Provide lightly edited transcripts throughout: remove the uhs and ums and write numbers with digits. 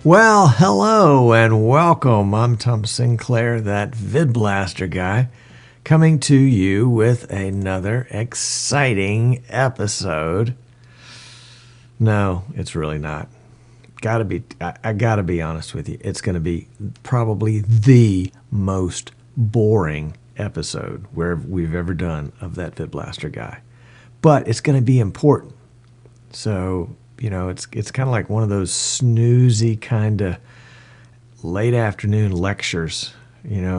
Well, hello and welcome. I'm Tom Sinclair, that VidBlaster guy, coming to you with another exciting episode. No, it's really not. I gotta be honest with you. It's going to be probably the most boring episode we've ever done of that VidBlaster guy. But it's going to be important. So, it's kind of like one of those snoozy kind of late afternoon lectures,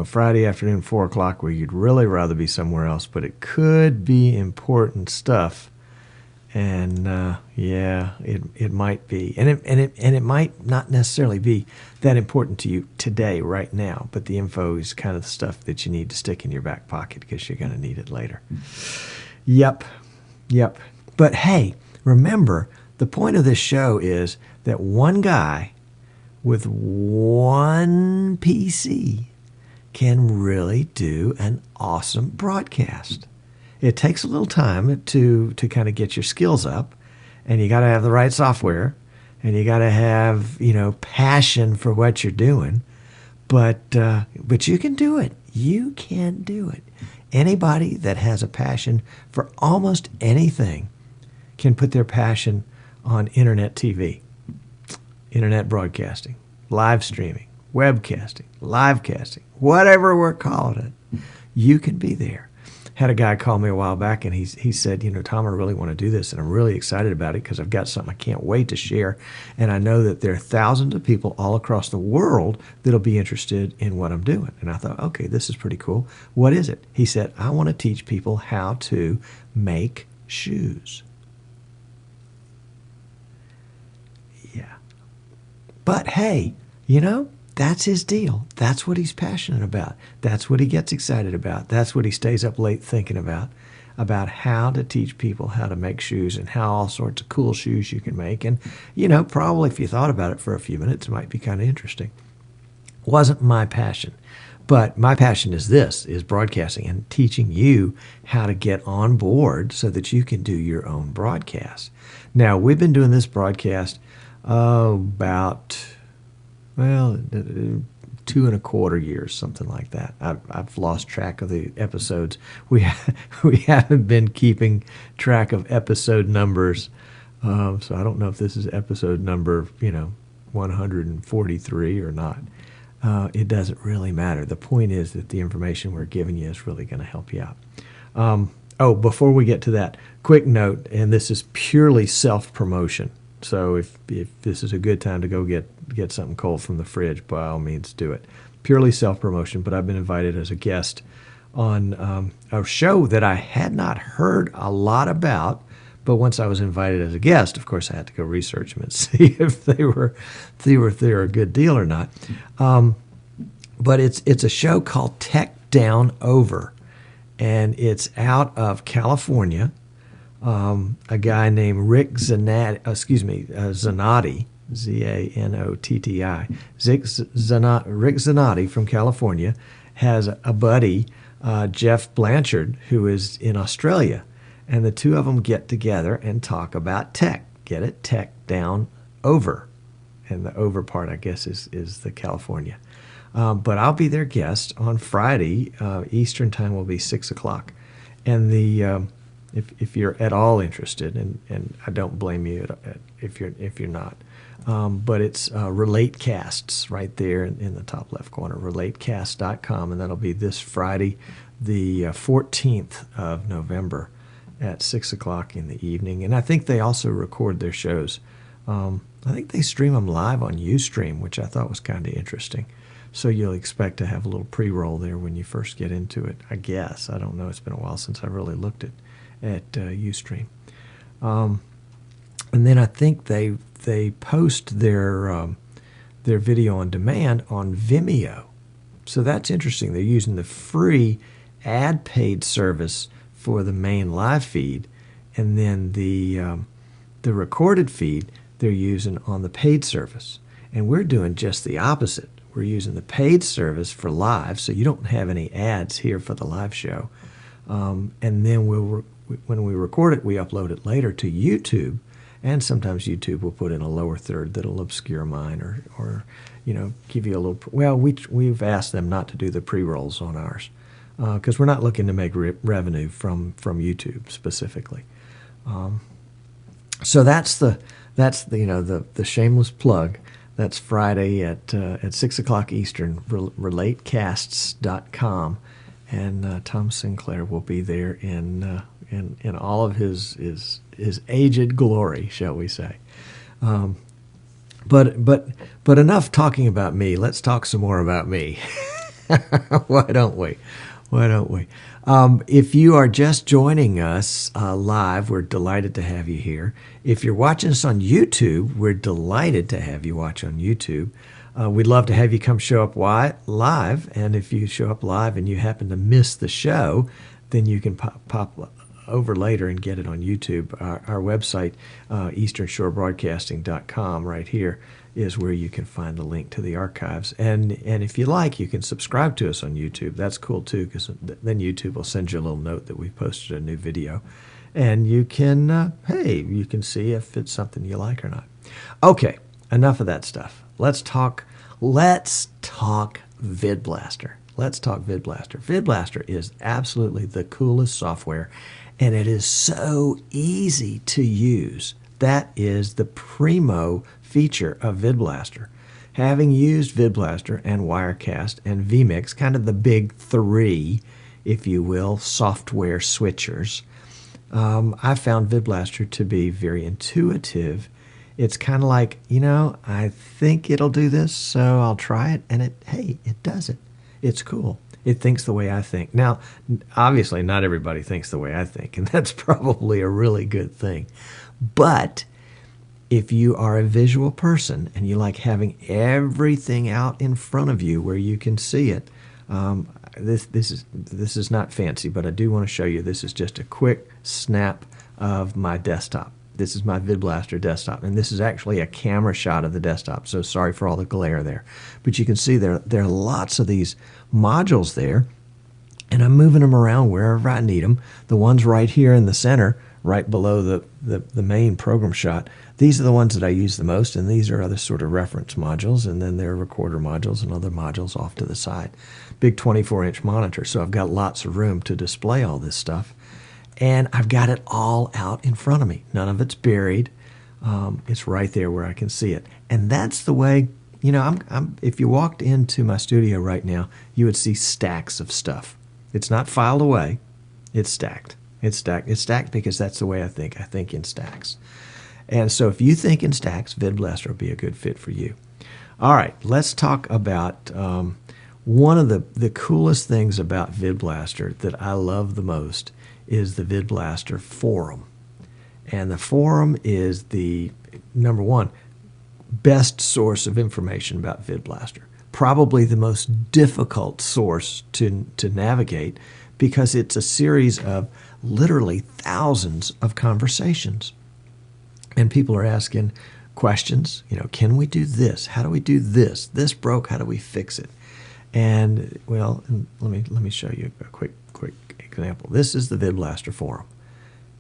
Friday afternoon, 4 o'clock, where you'd really rather be somewhere else, but it could be important stuff. And it might be, and it might not necessarily be that important to you today, right now. But the info is kind of the stuff that you need to stick in your back pocket because you're going to need it later. Yep. But hey, remember, the point of this show is that one guy with one PC can really do an awesome broadcast. It takes a little time to kind of get your skills up, and you got to have the right software, and you got to have, passion for what you're doing. But you can do it. You can do it. Anybody that has a passion for almost anything can put their passion on internet TV, internet broadcasting, live streaming, webcasting, livecasting, whatever we're calling it. You can be there. Had a guy call me a while back, and he said, Tom, I really want to do this, and I'm really excited about it because I've got something I can't wait to share, and I know that there are thousands of people all across the world that'll be interested in what I'm doing. And I thought, okay, this is pretty cool. What is it? He said, I want to teach people how to make shoes. Yeah. But hey, that's his deal. That's what he's passionate about. That's what he gets excited about. That's what he stays up late thinking about how to teach people how to make shoes and how all sorts of cool shoes you can make. And, probably if you thought about it for a few minutes, it might be kind of interesting. Wasn't my passion. But my passion is broadcasting and teaching you how to get on board so that you can do your own broadcast. Now, we've been doing this broadcast about 2.25 years, something like that. I've lost track of the episodes. We haven't been keeping track of episode numbers, so I don't know if this is episode number 143 or not. It doesn't really matter. The point is that the information we're giving you is really going to help you out. Before we get to that, quick note, and this is purely self-promotion. So if this is a good time to go get something cold from the fridge, by all means do it. Purely self-promotion, but I've been invited as a guest on a show that I had not heard a lot about, but once I was invited as a guest, of course I had to go research them and see if they were a good deal or not. But it's a show called Tech Down Over, and it's out of California. A guy named Rick Zanotti, Zanotti, Rick Zanotti from California, has a buddy, Jeff Blanchard, who is in Australia. And the two of them get together and talk about tech. Get it? Tech down over. And the over part, I guess, is the California. But I'll be their guest on Friday. Eastern time will be 6 o'clock. And if you're at all interested, and I don't blame you if you're not, but it's RelateCasts right there in the top left corner, relatecast.com, and that'll be this Friday, the 14th of November at 6 o'clock in the evening. And I think they also record their shows. I think they stream them live on Ustream, which I thought was kind of interesting. So you'll expect to have a little pre-roll there when you first get into it, I guess. I don't know. It's been a while since I really looked at Ustream. And then I think they post their video on demand on Vimeo. So that's interesting. They're using the free ad-paid service for the main live feed, and then the recorded feed they're using on the paid service. And we're doing just the opposite. We're using the paid service for live, so you don't have any ads here for the live show. And then when we record it, we upload it later to YouTube, And sometimes YouTube will put in a lower third that'll obscure mine or give you a little. Well, we've asked them not to do the pre-rolls on ours because we're not looking to make revenue from YouTube specifically. So that's the shameless plug. That's Friday at 6 o'clock Eastern. Relatecasts.com, and Tom Sinclair will be there in all of his aged glory, shall we say? But enough talking about me. Let's talk some more about me. Why don't we? If you are just joining us live, we're delighted to have you here. If you're watching us on YouTube, we're delighted to have you watch on YouTube. We'd love to have you come show up live, and if you show up live and you happen to miss the show, then you can pop over later and get it on YouTube. Our website, easternshorebroadcasting.com, right here, is where you can find the link to the archives. And if you like, you can subscribe to us on YouTube. That's cool too, because then YouTube will send you a little note that we've posted a new video. And you can, you can see if it's something you like or not. Okay, enough of that stuff. Let's talk VidBlaster. Let's talk VidBlaster. VidBlaster is absolutely the coolest software, and it is so easy to use. That is the primo feature of VidBlaster. Having used VidBlaster and Wirecast and vMix, kind of the big three, if you will, software switchers, I found VidBlaster to be very intuitive. It's kind of like, I think it'll do this, so I'll try it, and it does it. It's cool. It thinks the way I think. Now, obviously, not everybody thinks the way I think, and that's probably a really good thing. But if you are a visual person and you like having everything out in front of you where you can see it, this is not fancy, but I do want to show you. This is just a quick snap of my desktop. This is my VidBlaster desktop, and this is actually a camera shot of the desktop, so sorry for all the glare there. But you can see there are lots of these modules there, and I'm moving them around wherever I need them. The ones right here in the center, right below the main program shot, these are the ones that I use the most, and these are other sort of reference modules, and then there are recorder modules and other modules off to the side. Big 24-inch monitor, so I've got lots of room to display all this stuff. And I've got it all out in front of me. None of it's buried. It's right there where I can see it. And that's the way, if you walked into my studio right now, you would see stacks of stuff. It's not filed away. It's stacked. It's stacked. It's stacked because that's the way I think. I think in stacks. And so if you think in stacks, VidBlaster will be a good fit for you. All right, let's talk about one of the coolest things about VidBlaster that I love the most is the VidBlaster Forum. And the forum is the, number one, best source of information about VidBlaster. Probably the most difficult source to navigate because it's a series of literally thousands of conversations. And people are asking questions, can we do this? How do we do this? This broke, how do we fix it? And well, let me show you a quick example. This is the VidBlaster Forum,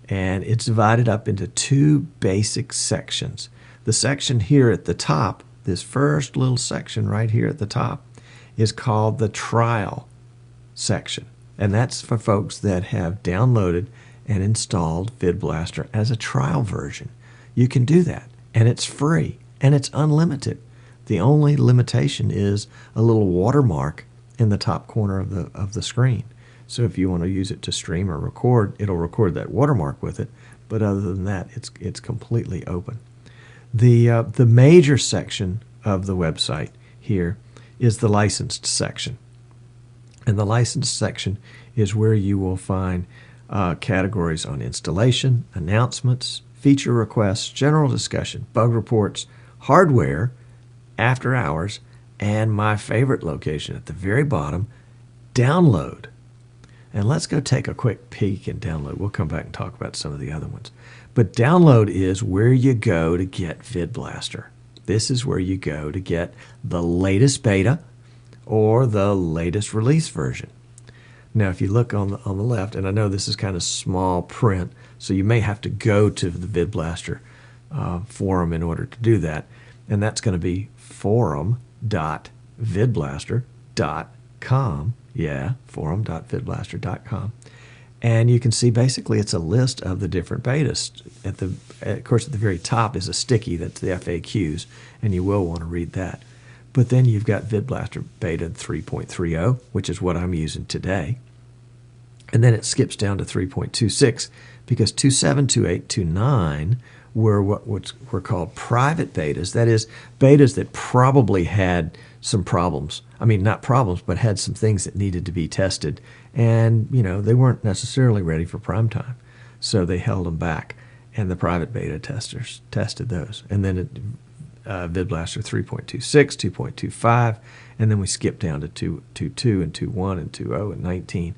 and it's divided up into two basic sections. The section here at the top, this first little section right here at the top, is called the trial section, and that's for folks that have downloaded and installed VidBlaster as a trial version. You can do that, and it's free, and it's unlimited. The only limitation is a little watermark in the top corner of the screen. So if you want to use it to stream or record, it'll record that watermark with it. But other than that, it's completely open. The major section of the website here is the licensed section. And the licensed section is where you will find categories on installation, announcements, feature requests, general discussion, bug reports, hardware, after hours, and my favorite location at the very bottom, download. And let's go take a quick peek and download. We'll come back and talk about some of the other ones. But download is where you go to get VidBlaster. This is where you go to get the latest beta or the latest release version. Now, if you look on the left, and I know this is kind of small print, so you may have to go to the VidBlaster forum in order to do that. And that's going to be forum.vidblaster.com. Yeah, forum.vidblaster.com. And you can see basically it's a list of the different betas. Of course, at the very top is a sticky that's the FAQs, and you will want to read that. But then you've got VidBlaster Beta 3.30, which is what I'm using today. And then it skips down to 3.26 because 2.7, 2.8, 2.9 were what were called private betas. That is, betas that probably had some problems. I mean, not problems, but had some things that needed to be tested. And, they weren't necessarily ready for prime time. So they held them back. And the private beta testers tested those. And then VidBlaster 3.26, 2.25, and then we skip down to 2.2 and 2.1 and 2.0 and 19.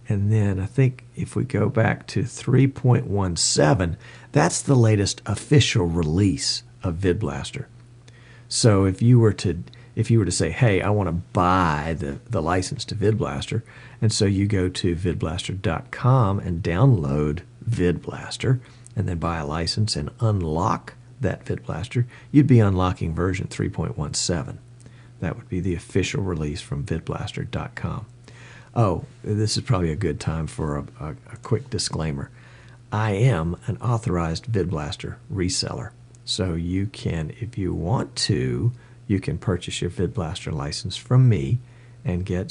And then I think if we go back to 3.17, that's the latest official release of VidBlaster. So if you were to say, hey, I want to buy the license to VidBlaster, and so you go to vidblaster.com and download VidBlaster, and then buy a license and unlock that VidBlaster, you'd be unlocking version 3.17. That would be the official release from vidblaster.com. Oh, this is probably a good time for a quick disclaimer. I am an authorized VidBlaster reseller. So you can, if you want to, you can purchase your VidBlaster license from me and get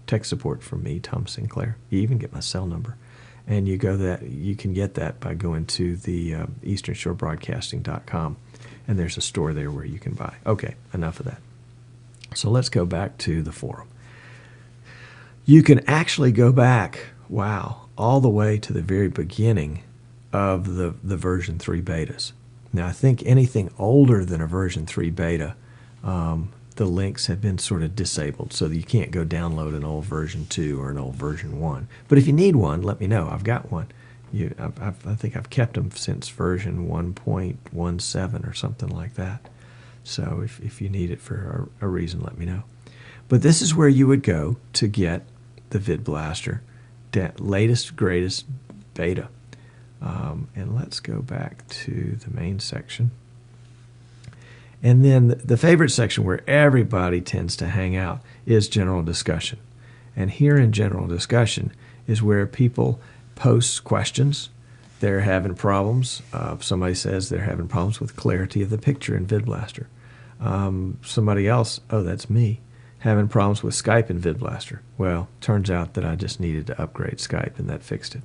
tech support from me, Tom Sinclair. You even get my cell number. And you can get that by going to the easternshorebroadcasting.com, and there's a store there where you can buy. Okay, enough of that. So let's go back to the forum. You can actually go back, all the way to the very beginning of the version 3 betas. Now, I think anything older than a version 3 beta, the links have been sort of disabled, so that you can't go download an old version 2 or an old version 1. But if you need one, let me know. I've got one. I think I've kept them since version 1.17 or something like that. So if you need it for a reason, let me know. But this is where you would go to get the VidBlaster latest, greatest beta. And let's go back to the main section. And then the favorite section where everybody tends to hang out is general discussion. And here in general discussion is where people post questions. They're having problems. Somebody says they're having problems with clarity of the picture in VidBlaster. Somebody else, that's me, having problems with Skype in VidBlaster. Well, turns out that I just needed to upgrade Skype, and that fixed it.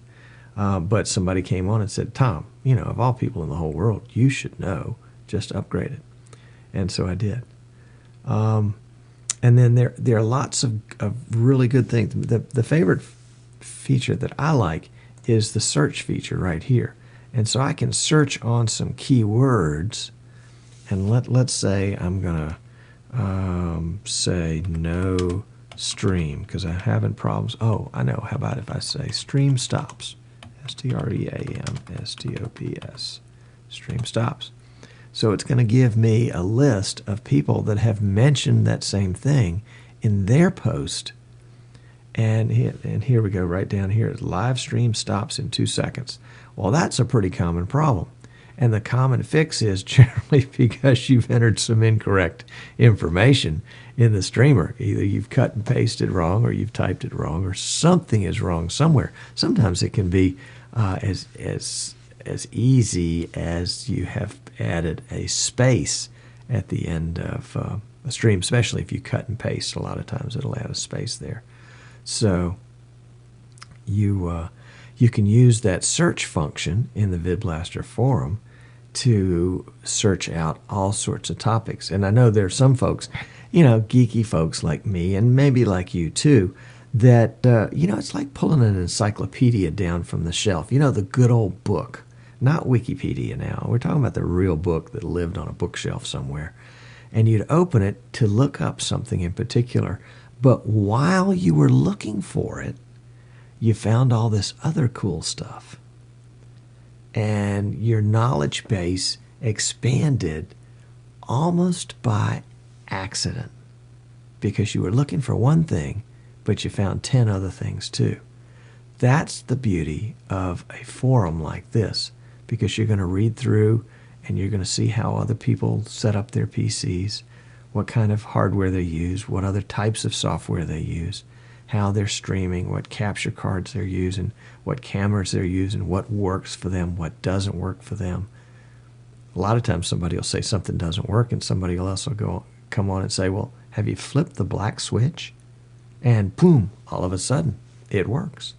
But somebody came on and said, Tom, of all people in the whole world, you should know, just upgrade it. And so I did. And then there are lots of really good things. The favorite feature that I like is the search feature right here. And so I can search on some keywords, and let's say I'm going to say no stream, because I'm having problems. Oh, I know. How about if I say stream stops? STREAMSTOPS. Stream stops. So it's going to give me a list of people that have mentioned that same thing in their post. And here we go, right down here. Live stream stops in 2 seconds. Well, that's a pretty common problem. And the common fix is generally because you've entered some incorrect information in the streamer. Either you've cut and pasted wrong, or you've typed it wrong, or something is wrong somewhere. Sometimes it can be as easy as you have added a space at the end of a stream, especially if you cut and paste. A lot of times it'll add a space there. So you can use that search function in the VidBlaster forum to search out all sorts of topics. And I know there are some folks, geeky folks like me, and maybe like you too, that, it's like pulling an encyclopedia down from the shelf. The good old book. Not Wikipedia now. We're talking about the real book that lived on a bookshelf somewhere. And you'd open it to look up something in particular. But while you were looking for it, you found all this other cool stuff. And your knowledge base expanded almost by accident, because you were looking for one thing, but you found 10 other things too. That's the beauty of a forum like this, because you're going to read through and you're going to see how other people set up their PCs, what kind of hardware they use, what other types of software they use, how they're streaming, what capture cards they're using, what cameras they're using, what works for them, what doesn't work for them. A lot of times somebody will say something doesn't work, and somebody else will come on and say, well, have you flipped the black switch? And boom, all of a sudden, it works.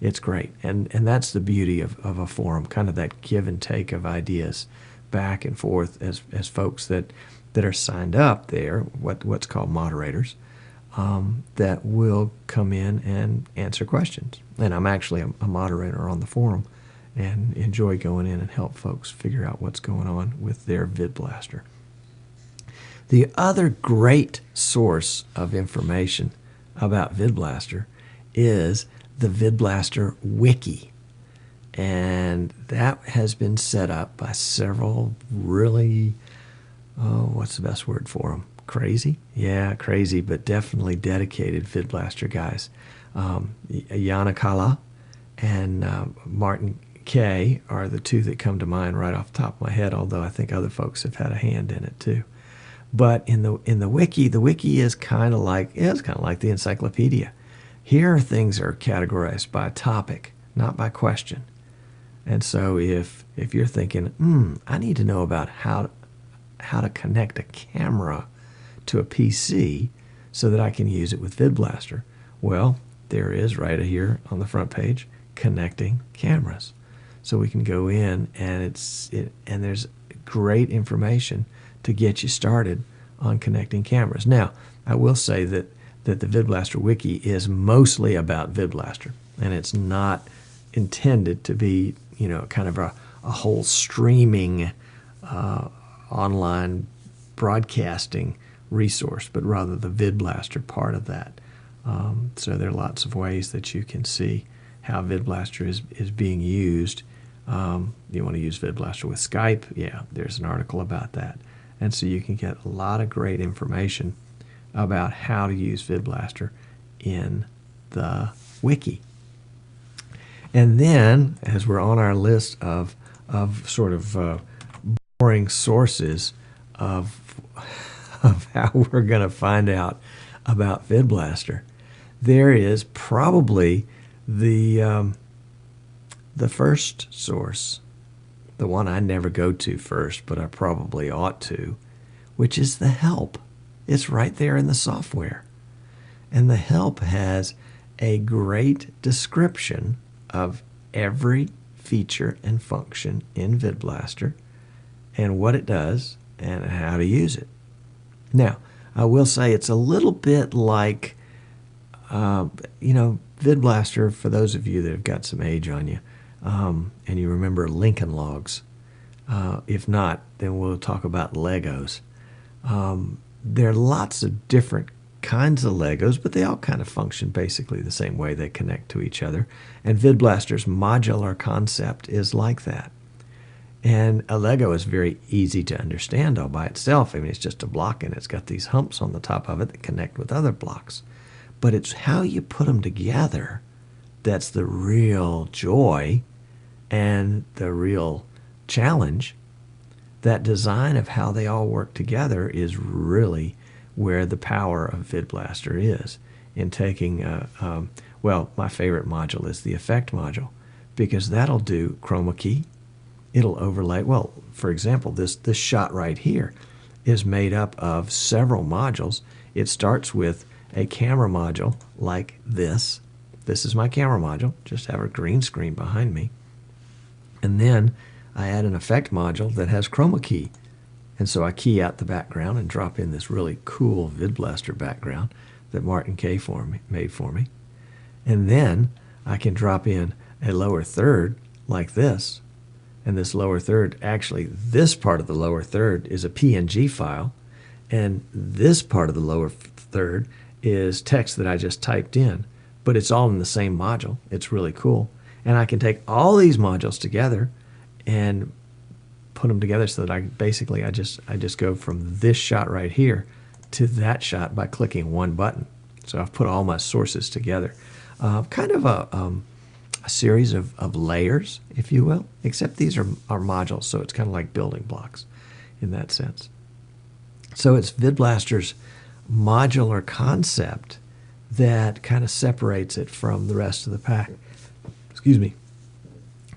It's great. And that's the beauty of a forum, kind of that give and take of ideas back and forth as folks that are signed up there, what's called moderators, that will come in and answer questions. And I'm actually a moderator on the forum and enjoy going in and help folks figure out what's going on with their VidBlaster. The other great source of information about VidBlaster is the VidBlaster Wiki. And that has been set up by several really, what's the best word for them? Crazy? Yeah, crazy, but definitely dedicated VidBlaster guys. Yana Kala and Martin K are the two that come to mind right off the top of my head, although I think other folks have had a hand in it too. But in the wiki is kind of like the encyclopedia. Here things are categorized by topic, not by question. And so if you're thinking, I need to know about how to connect a camera to a PC so that I can use it with VidBlaster, well, there is right here on the front page, connecting cameras. So we can go in and there's great information to get you started on connecting cameras. Now, I will say that the VidBlaster Wiki is mostly about VidBlaster, and it's not intended to be, kind of a whole streaming online broadcasting resource, but rather the VidBlaster part of that. So there are lots of ways that you can see how VidBlaster is being used. You want to use VidBlaster with Skype? Yeah, there's an article about that. And so you can get a lot of great information about how to use VidBlaster in the wiki. And then, as we're on our list of sort of boring sources of how we're going to find out about VidBlaster, there is probably the first source, the one I never go to first, but I probably ought to, which is the help. It's right there in the software. And the help has a great description of every feature and function in VidBlaster and what it does and how to use it. Now, I will say it's a little bit like, VidBlaster, for those of you that have got some age on you, and you remember Lincoln Logs. If not, then we'll talk about Legos. There are lots of different kinds of Legos, but they all kind of function basically the same way. They connect to each other. And VidBlaster's modular concept is like that. And a Lego is very easy to understand all by itself. I mean, it's just a block, and it's got these humps on the top of it that connect with other blocks. But it's how you put them together that's the real joy and the real challenge. That design of how they all work together is really where the power of VidBlaster is in taking, well, my favorite module is the effect module, because that'll do chroma key. It'll overlay, well, for example, this shot right here is made up of several modules. It starts with a camera module like this. This is my camera module, just have a green screen behind me. And then I add an effect module that has chroma key. And so I key out the background and drop in this really cool VidBlaster background that Martin K made for me. And then I can drop in a lower third like this. And this lower third, actually this part of the lower third is a PNG file. And this part of the lower third is text that I just typed in. But it's all in the same module. It's really cool. And I can take all these modules together and put them together so that I just go from this shot right here to that shot by clicking one button. So I've put all my sources together. Kind of a a series of layers, if you will, except these are modules, so it's kind of like building blocks in that sense. So it's VidBlaster's modular concept that kind of separates it from the rest of the pack. Excuse me.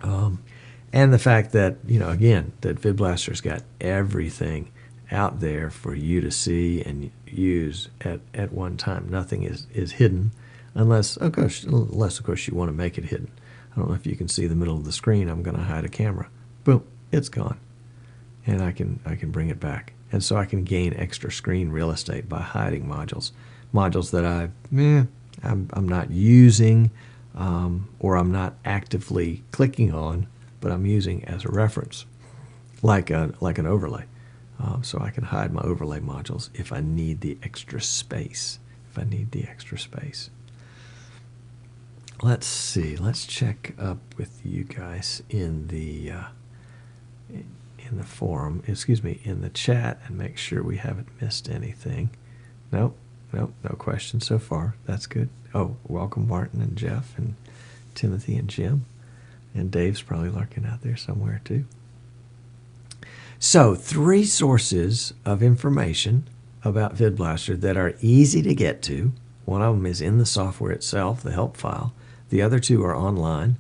And the fact that, again, that VidBlaster's got everything out there for you to see and use at one time. Nothing is hidden unless of course you want to make it hidden. I don't know if you can see the middle of the screen. I'm going to hide a camera. Boom, it's gone. And I can bring it back. And so I can gain extra screen real estate by hiding modules that I'm not using or I'm not actively clicking on, but I'm using as a reference, like an overlay. So I can hide my overlay modules if I need the extra space. Let's see. Let's check up with you guys in the forum. Excuse me, in the chat, and make sure we haven't missed anything. Nope, no questions so far. That's good. Oh, welcome Martin and Jeff and Timothy and Jim, and Dave's probably lurking out there somewhere too. So 3 sources of information about VidBlaster that are easy to get to. One of them is in the software itself, the help file. The other 2 are online,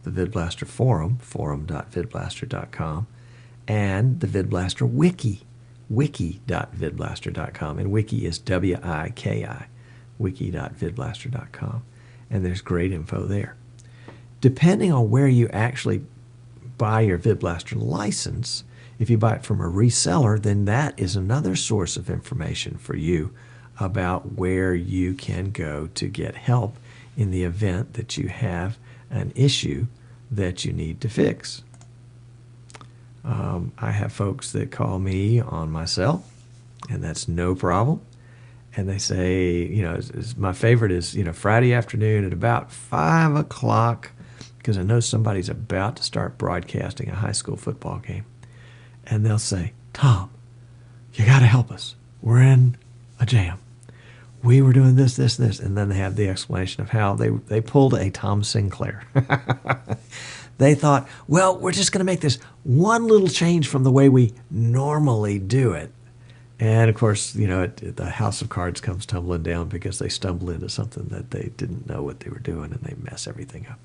the VidBlaster Forum, forum.vidblaster.com, and the VidBlaster Wiki, wiki.vidblaster.com. And wiki is W-I-K-I, wiki.vidblaster.com. And there's great info there. Depending on where you actually buy your VidBlaster license, if you buy it from a reseller, then that is another source of information for you about where you can go to get help in the event that you have an issue that you need to fix. I have folks that call me on my cell, and that's no problem. And they say, my favorite is, Friday afternoon at about 5 o'clock, because I know somebody's about to start broadcasting a high school football game. And they'll say, Tom, you got to help us. We're in a jam. We were doing this, this, and this. And then they have the explanation of how they pulled a Tom Sinclair. They thought, well, we're just going to make this one little change from the way we normally do it. And, of course, the house of cards comes tumbling down because they stumble into something that they didn't know what they were doing, and they mess everything up.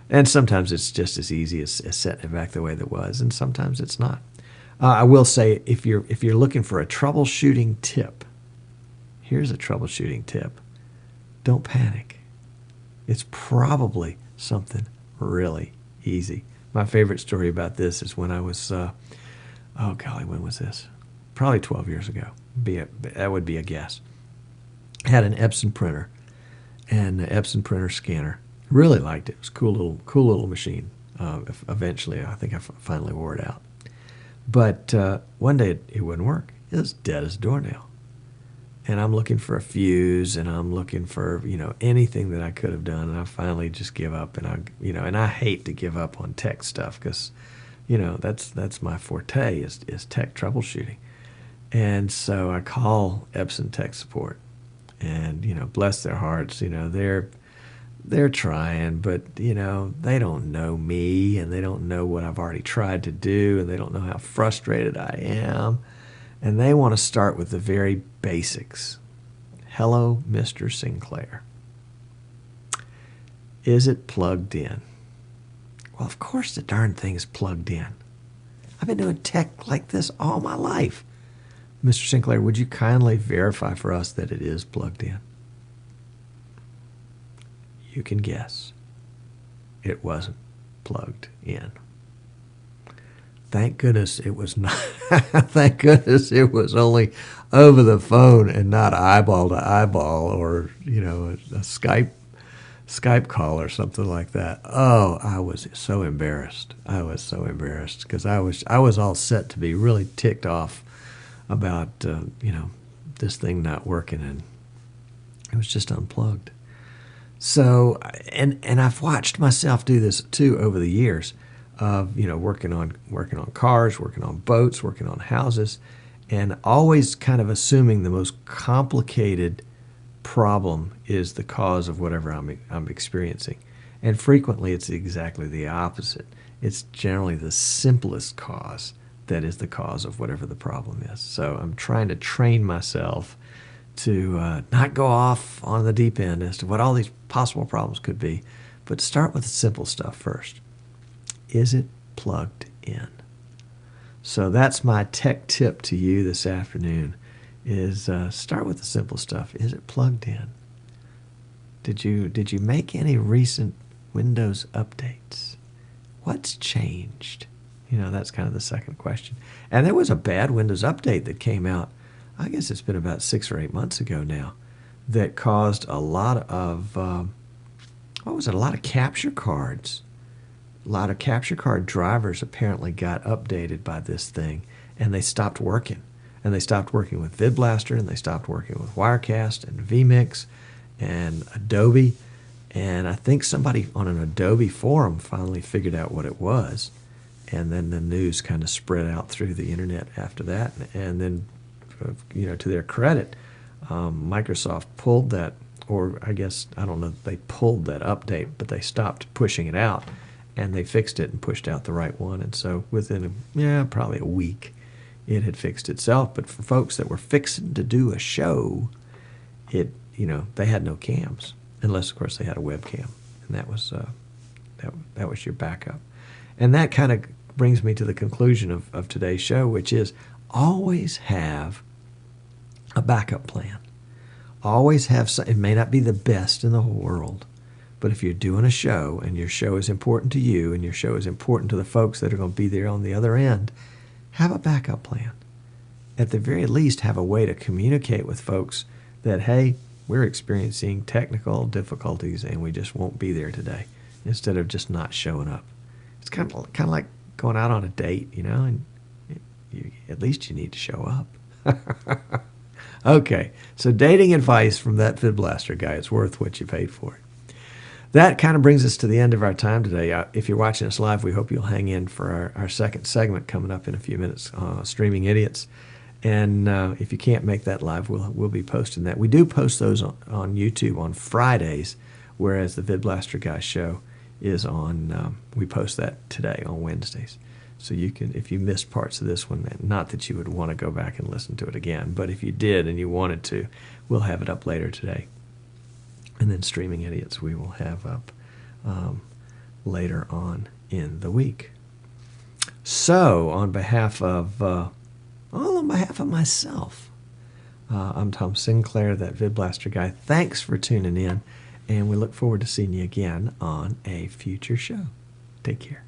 And sometimes it's just as easy as setting it back the way that it was, and sometimes it's not. I will say, if you're looking for a troubleshooting tip, here's a troubleshooting tip. Don't panic. It's probably something really easy. My favorite story about this is when I was, when was this? Probably 12 years ago. That would be a guess. I had an Epson printer and an Epson printer scanner. Really liked it. It was a cool little machine. Eventually, I think I finally wore it out. But one day it wouldn't work. It was dead as a doornail. And I'm looking for a fuse, and I'm looking for anything that I could have done, and I finally just give up. And I hate to give up on tech stuff because that's my forte is tech troubleshooting. And so I call Epson tech support, and bless their hearts, they're trying, but they don't know me, and they don't know what I've already tried to do, and they don't know how frustrated I am. And they want to start with the very basics. Hello, Mr. Sinclair. Is it plugged in? Well, of course the darn thing is plugged in. I've been doing tech like this all my life. Mr. Sinclair, would you kindly verify for us that it is plugged in? You can guess. It wasn't plugged in. Thank goodness it was not. Thank goodness it was only over the phone and not eyeball to eyeball or a Skype call or something like that. Oh, I was so embarrassed. Because I was all set to be really ticked off about this thing not working, and it was just unplugged. So and I've watched myself do this too over the years. Of working on cars, working on boats, working on houses, and always kind of assuming the most complicated problem is the cause of whatever I'm experiencing. And frequently it's exactly the opposite. It's generally the simplest cause that is the cause of whatever the problem is. So I'm trying to train myself to not go off on the deep end as to what all these possible problems could be, but start with the simple stuff first. Is it plugged in? So that's my tech tip to you this afternoon, is start with the simple stuff. Is it plugged in? Did you make any recent Windows updates? What's changed? You know, that's kind of the second question. And there was a bad Windows update that came out, I guess it's been about 6 or 8 months ago now, that caused a lot of, what was it, a lot of capture cards. A lot of capture card drivers apparently got updated by this thing, and they stopped working. And they stopped working with VidBlaster, and they stopped working with Wirecast and vMix and Adobe. And I think somebody on an Adobe forum finally figured out what it was. And then the news kind of spread out through the internet after that. And then, you know, to their credit, Microsoft pulled that, or I guess, I don't know if they pulled that update, but they stopped pushing it out. And they fixed it and pushed out the right one. And so within, probably a week, it had fixed itself. But for folks that were fixing to do a show, they had no cams, unless, of course, they had a webcam. And that was your backup. And that kind of brings me to the conclusion of today's show, which is always have a backup plan. Always have some. It may not be the best in the whole world, but if you're doing a show and your show is important to you and your show is important to the folks that are going to be there on the other end, have a backup plan. At the very least, have a way to communicate with folks that, hey, we're experiencing technical difficulties and we just won't be there today, instead of just not showing up. It's kind of like going out on a date, you know, and at least you need to show up. Okay, so dating advice from that VidBlaster guy. It's worth what you paid for it. That kind of brings us to the end of our time today. If you're watching us live, we hope you'll hang in for our second segment coming up in a few minutes, Streaming Idiots. And if you can't make that live, we'll be posting that. We do post those on YouTube on Fridays, whereas the VidBlaster Guy show is on, we post that today on Wednesdays. So you can, if you missed parts of this one, not that you would want to go back and listen to it again, but if you did and you wanted to, we'll have it up later today. And then Streaming Idiots we will have up later on in the week. So on behalf of myself, I'm Tom Sinclair, that VidBlaster guy. Thanks for tuning in, and we look forward to seeing you again on a future show. Take care.